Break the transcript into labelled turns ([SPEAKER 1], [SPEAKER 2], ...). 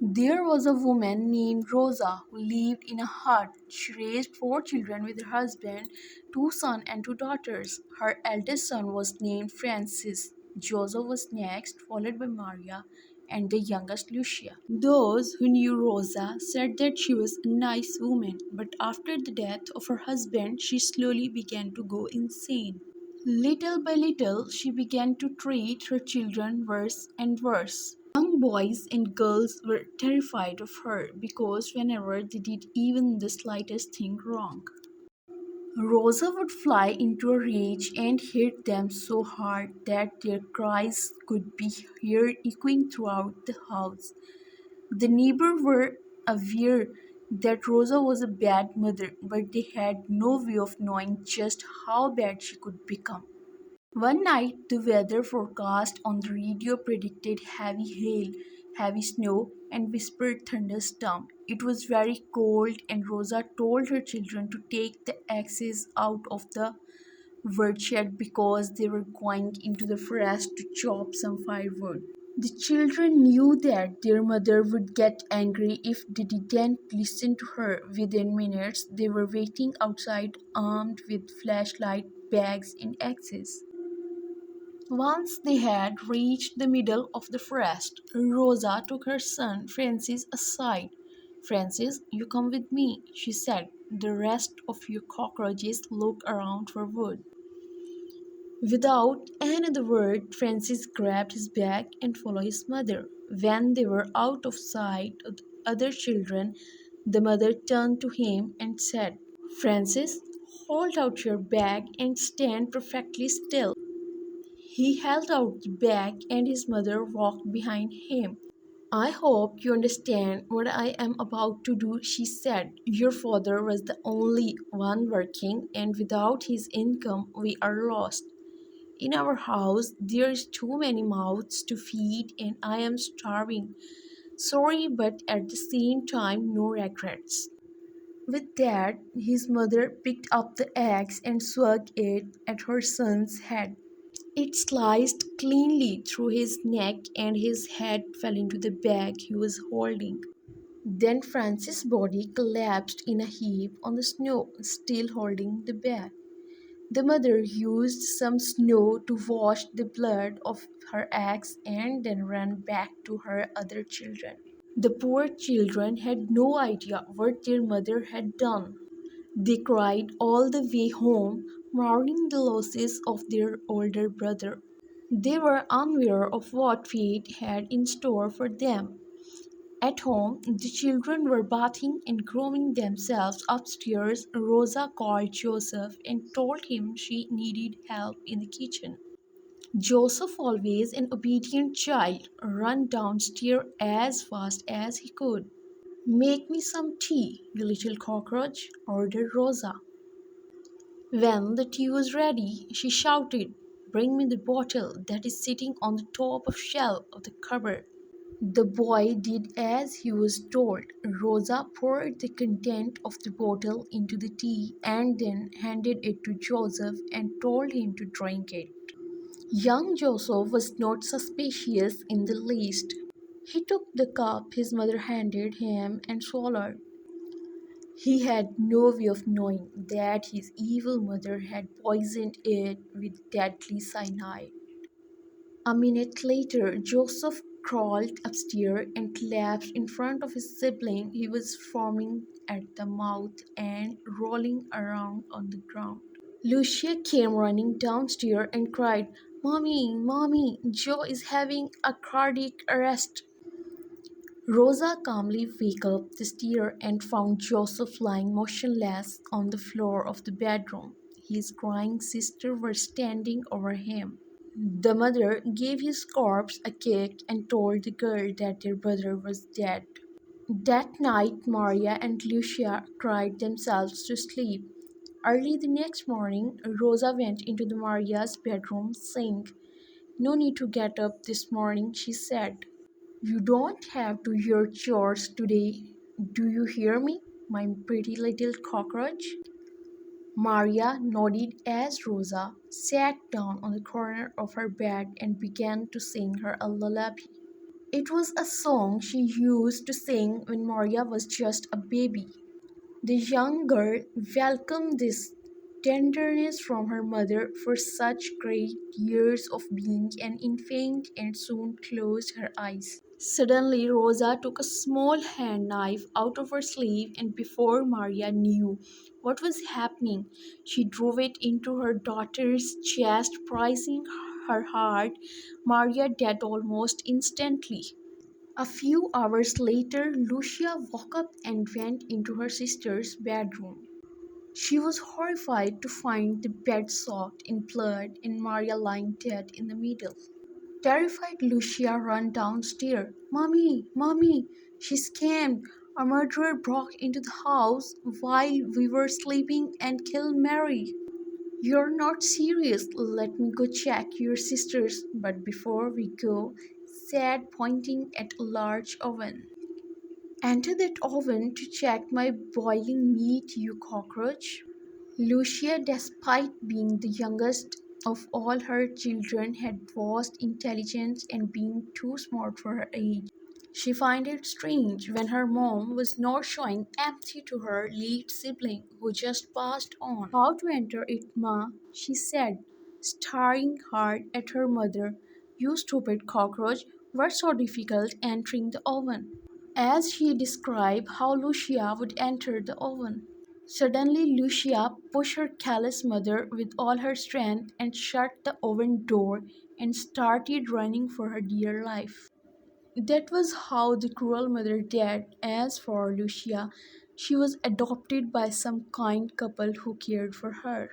[SPEAKER 1] There was a woman named Rosa who lived in a hut. She raised four children with her husband, two sons and two daughters. Her eldest son was named Francis. Joseph was next, followed by Maria and the youngest Lucia. Those who knew Rosa said that she was a nice woman, but after the death of her husband, she slowly began to go insane. Little by little, she began to treat her children worse and worse. Young boys and girls were terrified of her because whenever they did even the slightest thing wrong, Rosa would fly into a rage and hit them so hard that their cries could be heard echoing throughout the house. The neighbors were aware that Rosa was a bad mother, but they had no way of knowing just how bad she could become. One night, the weather forecast on the radio predicted heavy hail, heavy snow, and whispered thunderstorm. It was very cold, and Rosa told her children to take the axes out of the woodshed because they were going into the forest to chop some firewood. The children knew that their mother would get angry if they didn't listen to her. Within minutes, they were waiting outside armed with flashlight, bags, and axes. Once they had reached the middle of the forest, Rosa took her son Francis aside. "Francis, you come with me," she said. "The rest of you cockroaches look around for wood." Without another word, Francis grabbed his bag and followed his mother. When they were out of sight of the other children, the mother turned to him and said, "Francis, hold out your bag and stand perfectly still." He held out the bag and his mother walked behind him. "I hope you understand what I am about to do," she said. "Your father was the only one working, and without his income, we are lost. In our house, there is too many mouths to feed, and I am starving. Sorry, but at the same time, no regrets." With that, his mother picked up the axe and swung it at her son's head. It sliced cleanly through his neck and his head fell into the bag he was holding. Then Francis' body collapsed in a heap on the snow, still holding the bag. The mother used some snow to wash the blood of her axe and then ran back to her other children. The poor children had no idea what their mother had done. They cried all the way home, mourning the losses of their older brother. They were unaware of what fate had in store for them. At home, the children were bathing and grooming themselves upstairs. Rosa called Joseph and told him she needed help in the kitchen. Joseph, always an obedient child, ran downstairs as fast as he could. "Make me some tea, you little cockroach," ordered Rosa. When the tea was ready, she shouted, "Bring me the bottle that is sitting on the top of shelf of the cupboard." The boy did as he was told. Rosa poured the content of the bottle into the tea and then handed it to Joseph and told him to drink it. Young Joseph was not suspicious in the least. He took the cup his mother handed him and swallowed. He had no way of knowing that his evil mother had poisoned it with deadly cyanide. A minute later, Joseph crawled upstairs and collapsed in front of his sibling. He was foaming at the mouth and rolling around on the ground. Lucia came running downstairs and cried, "Mommy, Mommy, Joe is having a cardiac arrest." Rosa calmly went up the stairs and found Joseph lying motionless on the floor of the bedroom. His crying sisters were standing over him. The mother gave his corpse a kick and told the girl that their brother was dead. That night, Maria and Lucia cried themselves to sleep. Early the next morning, Rosa went into the Maria's bedroom, saying, "No need to get up this morning," she said. "You don't have to do your chores today. Do you hear me, my pretty little cockroach?" Maria nodded as Rosa sat down on the corner of her bed and began to sing her a lullaby. It was a song she used to sing when Maria was just a baby. The young girl welcomed this tenderness from her mother for such great years of being an infant and soon closed her eyes. Suddenly, Rosa took a small hand knife out of her sleeve, and before Maria knew what was happening, she drove it into her daughter's chest, pricing her heart. Maria died almost instantly. A few hours later, Lucia woke up and went into her sister's bedroom. She was horrified to find the bed soaked in blood and Maria lying dead in the middle. Terrified, Lucia ran downstairs. Mommy, Mommy, she screamed. A murderer broke into the house while we were sleeping and killed Mary. You're not serious. Let me go check your sisters. But before we go, said pointing at a large oven. Enter that oven to check my boiling meat, you cockroach. Lucia, despite being the youngest of all her children, had vast intelligence and being too smart for her age. She found it strange when her mom was not showing empathy to her lead sibling who just passed on. How to enter it, ma? She said, staring hard at her mother. You stupid cockroach, what's so difficult entering the oven? As she described how Lucia would enter the oven. Suddenly, Lucia pushed her callous mother with all her strength and shut the oven door and started running for her dear life. That was how the cruel mother died. As for Lucia, she was adopted by some kind couple who cared for her.